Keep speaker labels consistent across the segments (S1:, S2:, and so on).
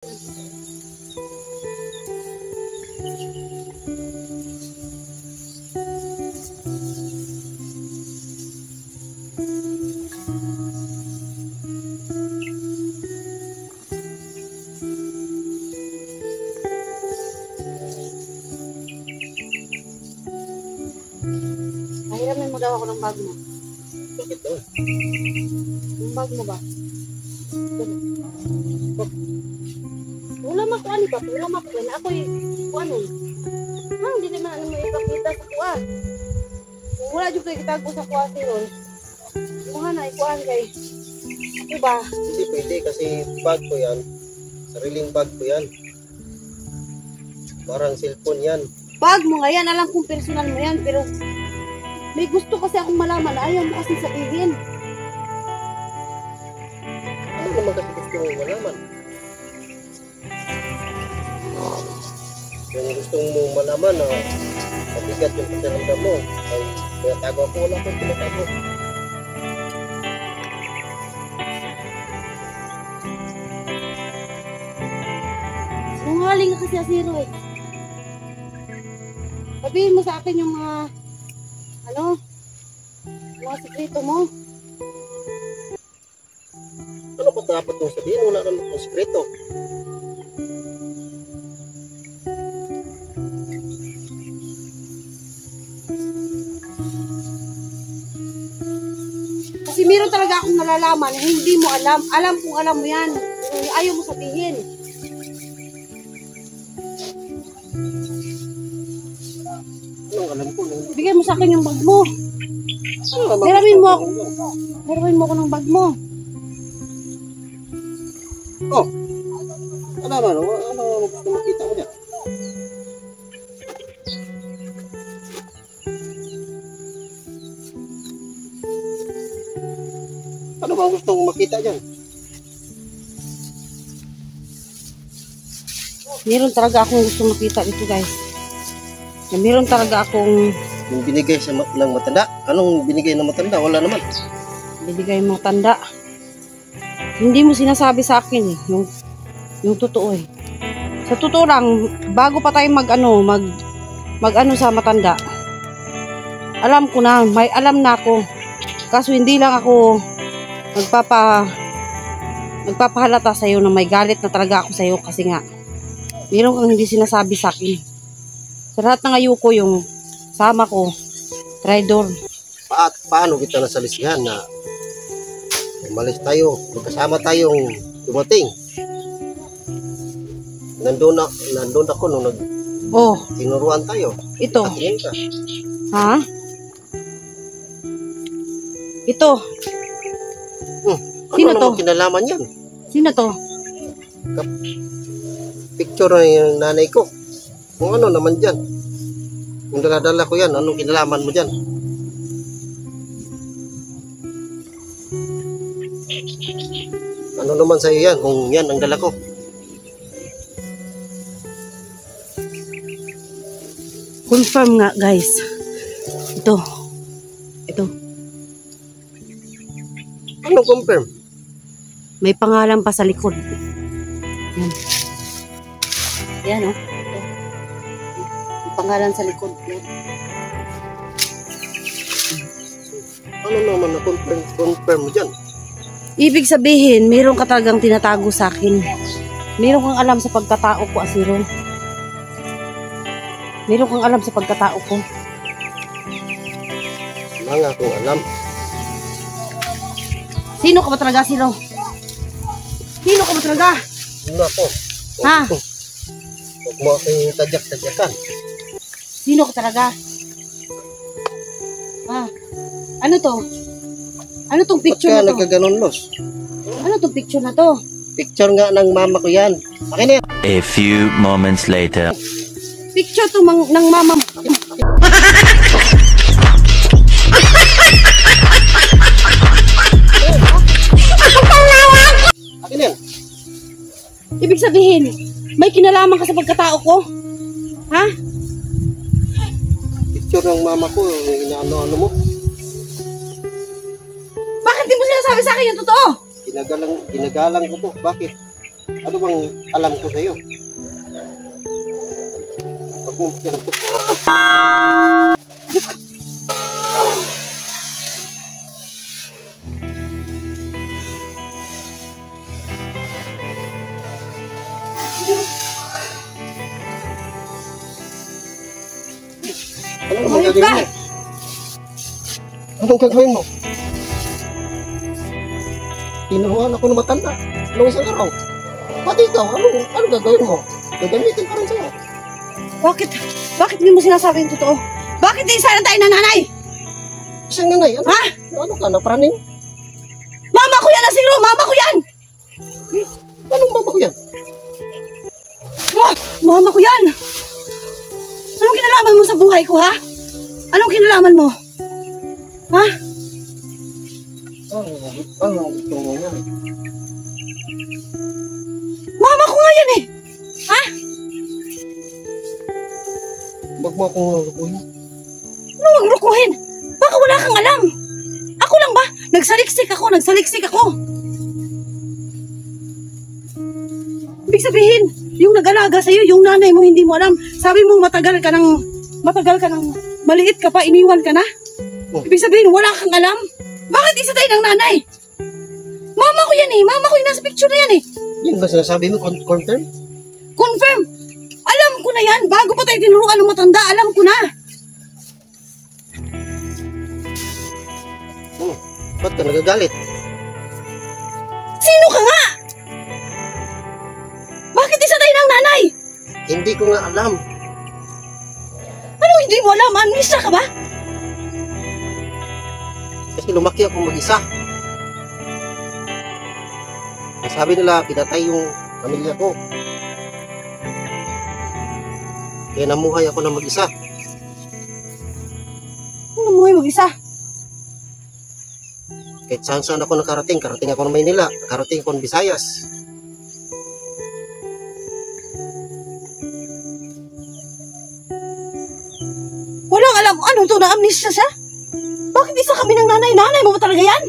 S1: Mahiramin mo daw ako ng bag mo.
S2: Bakit daw?
S1: Yung bag mo ba? Wala makuha ba? Wala makuha na ako'y ano? Hindi naman ano may ipakita sa kuha. Kung wala dyan kayo itago sa kuha siron, mga na ikuhaan kay diba?
S2: Hindi pwede kasi bag ko yan. Sariling bag ko yan. Parang cellphone yan.
S1: Bag mo nga yan, alam kong personal mo yan, pero may gusto kasi akong malaman na ayaw mo kasi sabihin.
S2: Ano naman kasi gusto mo malaman? Kung gusto mo malaman na mabigat yung pakiramdam mo, ang pinatago ako, wala akong pinatago.
S1: Nungaling ka kasi Asiro eh. Sabihin mo sa akin yung mga mga sikreto mo.
S2: Ano pa dapat mong sabihin? Wala naman akong sikreto.
S1: Kasi meron talaga akong nalalaman na hindi mo alam. Alam kung alam mo yan. Pero ayaw mo sabihin.
S2: Anong alam ko?
S1: Bigay mo sa akin yung bag mo. Hiramin mo ako. Hiramin mo ako ng bag mo.
S2: Oh! Ano naman? Ano gusto makita ko dyan? Ano ba gusto mong makita dyan?
S1: Meron talaga akong gusto makita dito guys. Meron talaga akong
S2: Yung binigay ng matanda? Anong binigay ng matanda? Wala naman.
S1: binigay mong tanda. Hindi mo sinasabi sa akin eh. Yung totoo eh. Sa totoo lang, bago pa tayo mag sa matanda, alam ko na, may alam na ako. Kaso hindi lang ako magpapahalata sa'yo na may galit na talaga ako sa'yo kasi nga, meron kang hindi sinasabi sa akin. Sa lahat ng ayoko yung sama ko, traidor.
S2: Paano kita nasalisihan na umalis tayo, magkasama tayong dumating? Nandun ako nung tinuruan tayo.
S1: Ito.
S2: Tingin ka.
S1: Ha? Ito. Sino
S2: Ano
S1: to?
S2: naman kinalaman yan?
S1: Sino to?
S2: Picture na yung nanay ko. Kung ano naman dyan. Kung daladala ko yan, anong kinalaman mo dyan? Ano naman sa'yo yan kung yan ang dala ko?
S1: Confirm nga guys. Ito.
S2: Anong confirm?
S1: May pangalan pa sa likod. Yan. Yan oh. May pangalan sa likod. Yan.
S2: Ano naman na confirm mo dyan?
S1: Ibig sabihin, meron ka talagang tinatago sa akin. Meron kang alam sa pagkatao ko, Asiro. Meron kang alam sa pagkatao ko.
S2: Wala nga akong alam.
S1: Sino ka ba talaga, Asiro? Sino ka ba talaga?
S2: Ano ako?
S1: Ha?
S2: Huwag mo akong tadyak-tadyakan.
S1: Sino ka talaga? Ha? Ano to? Ano tong
S2: Ba't
S1: picture
S2: ka
S1: na to?
S2: nagkaganon, Los?
S1: Ano tong picture na to?
S2: Picture nga ng mama ko yan. Akin na yan.
S3: A few moments later.
S1: Picture to ng mama mo.
S2: Akin na yan.
S1: Ibig sabihin, may kinalaman ka sa pagkatao ko? Ha?
S2: Picture ng mama ko, inaano-ano mo.
S1: Bakit di mo sinasabi sa akin yung totoo?
S2: Ginagalang ko to. Bakit? Ano bang alam ko sa'yo? Huwag mo pinagpapit. Anong gagawin mo? Anong gagawin mo? Tinuruan ako ng matanda noong isang araw. Pati ikaw, anong gagawin mo? Gagamitin pa rin sa'yo.
S1: Bakit? Bakit hindi mo sinasabi yung totoo? Bakit di sana tayo ng nanay?
S2: Siyang nanay, ano?
S1: Ha?
S2: Ano ka, napraning?
S1: Mama ko yan, Asiro! Mama ko yan!
S2: Anong baba ko yan?
S1: Oh, mama ko yan! Anong kinalaman mo sa buhay ko, ha? Anong kinalaman mo? Ha?
S2: Anong gusto mo yan?
S1: Mama ko nga yan eh! Ha?
S2: Huwag mo akong lukuhin.
S1: Anong maglukuhin? Baka wala kang alam. Ako lang ba? Nagsaliksik ako. Ibig sabihin, yung nag-alaga sa'yo, yung nanay mo hindi mo alam. Sabi mo matagal ka ng maliit ka pa, iniwan ka na.
S2: Oh.
S1: Ibig sabihin, wala kang alam. Bakit isa tayo ng nanay? Mama ko yan eh. Mama ko yung nasa picture na yan eh.
S2: Yan ba sinasabi mo? Confirm?
S1: Confirm. Alam ko na yan. Bago pa tayo tinuruan ng matanda, alam ko na.
S2: Ba't ka nagagalit?
S1: Sino ka nga? Bakit isa tayo ng nanay?
S2: Hindi ko nga alam.
S1: Ano hindi mo alam? Amnesia ka ba?
S2: Kasi lumaki ako mag-isa. Sabi nila, pinatay yung pamilya ko. Kaya namuhay ako na mag-isa.
S1: Ano mo mag-isa?
S2: Kahit saan ako nakarating. Karating ako ng Maynila. Karating ako ng Visayas.
S1: Walang alam ano to na amnesia siya? Bakit isa kami ng nanay? Nanay mo ba talaga yan?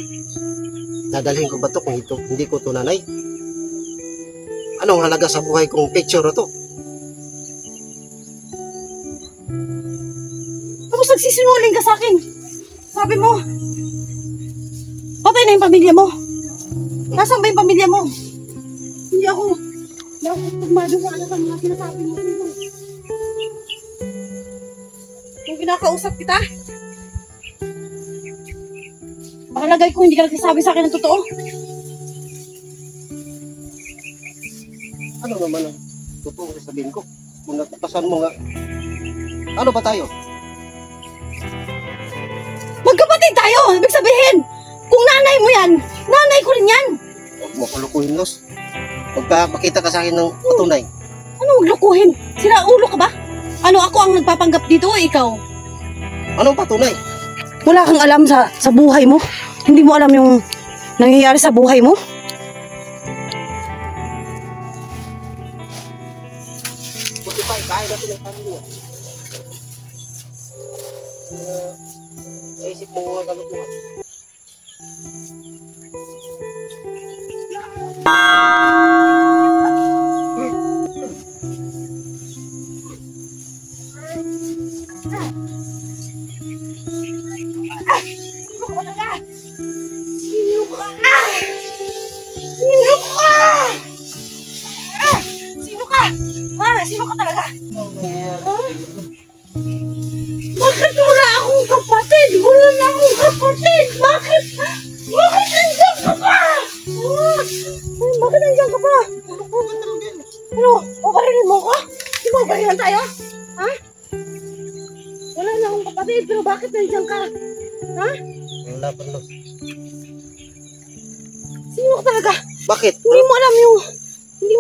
S2: Dadalhin ko ba ito kung hindi ko ito nanay? Anong halaga sa buhay kong picture na to?
S1: Tapos nagsisinungaling ka sa akin. Sabi mo, patay na yung pamilya mo. Nasaan ba yung pamilya mo? Hindi ako magmado sa mga sinasabi mo. Kung kinakausap kita, makalagay ko hindi ka nagsasabi sa akin ng totoo.
S2: Ano naman ang totoo sabihin ko? Kung natapasan mo nga, ano ba tayo?
S1: Magkapatid tayo! Ibig sabihin, kung nanay mo yan, nanay ko rin yan!
S2: Huwag mo kulukuhin, Los. Magpapakita ka sa akin ng patunay.
S1: Ano maglukuhin? Sira ulo ka ba? Ano ako ang nagpapanggap dito o ikaw?
S2: Anong patunay?
S1: Wala kang alam sa buhay mo? Hindi mo alam yung nangyayari sa buhay mo?
S2: Buti pa, ikain natin ang pamilya. Naisip mo nga kalukuhan.
S1: Sino ka talaga? Bakit wala akong kapatid? Wala na akong kapatid! Bakit? Bakit nandiyan ka pa? Ay, bakit nandiyan ka pa? Ano? Paparilin mo ko? Di ba paparilan tayo? Ha? Wala na akong kapatid, pero bakit nandiyan ka? Ha?
S2: Wala pa, Los.
S1: Sino ka talaga?
S2: Bakit?
S1: Hindi mo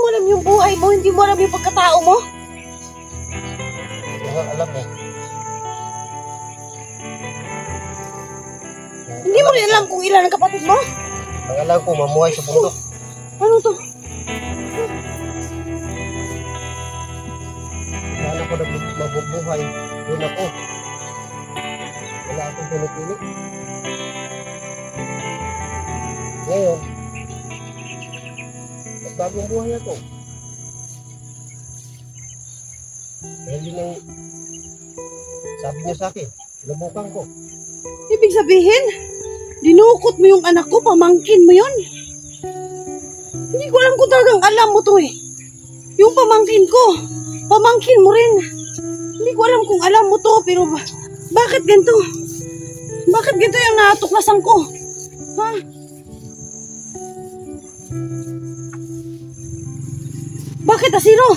S1: alam yung buhay mo, hindi mo alam yung pagkatao mo.
S2: Hindi nga alam eh.
S1: Hindi mo rin alam kung ilan ang kapatid mo.
S2: Ang alam ko, mamuhay sa bundok.
S1: Ano to?
S2: Wala ko na mabubuhay. Doon ako. Wala akong pinipili. Ngayon, Bagong buhay ako. Kaya yun ang sabi niya sa akin. Sinubukan ko.
S1: Ibig sabihin, dinukot mo yung anak ko, pamangkin mo yun. Hindi ko alam kung talagang alam mo to eh. Yung pamangkin ko, pamangkin mo rin. Hindi ko alam kung alam mo to, pero bakit ganito? Bakit ganito yung natuklasan ko? Ha? Bakit, Asiro?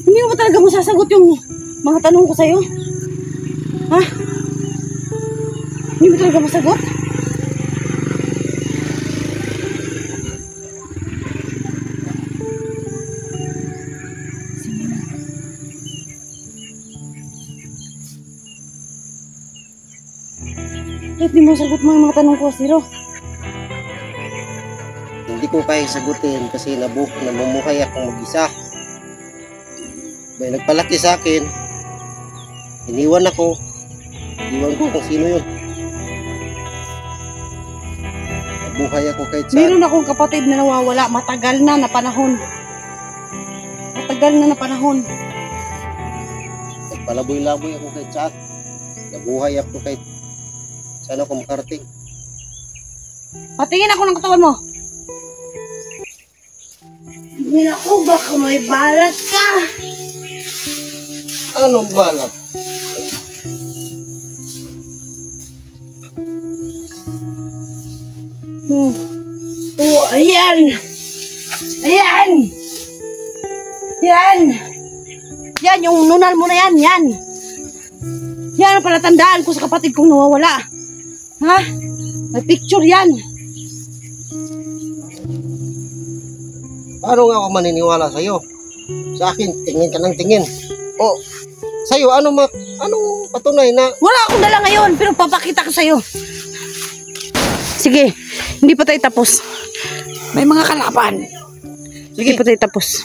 S1: Hindi mo ba talaga masasagot yung mga tanong ko sa'yo? Ha? Hindi mo talaga masagot? Bakit di mo sagot mo yung mga tanong ko, Asiro?
S2: Hindi ko kaya sagutin kasi namumuhay akong mag-isa. May nagpalaki sa akin. Iniwan ako. Iniwan ko kung sino yun. Nabuhay ako kahit saan.
S1: Meron akong kapatid na nawawala. Matagal na panahon. Matagal na panahon.
S2: Nagpalaboy-laboy ako kahit saan. Nabuhay ako kahit saan ako makarating.
S1: Patingin ako ng katawan mo. Tingin ako, baka may balat ka.
S2: Anong balat?
S1: Oh, ayan. Ayan. Yan. Yan, yung nunal mo na yan. Yan. Yan ang palatandaan ko sa kapatid kong nawawala. Ha? May picture yan.
S2: Paano nga ako maniniwala sa'yo? Sa akin, tingin ka ng tingin. O, sa'yo, anong patunay na...
S1: Wala akong dala ngayon, pero papakita ko sa'yo. Sige, hindi pa tayo tapos. May mga kalaban.
S2: Sige,
S1: Hindi pa tayo tapos.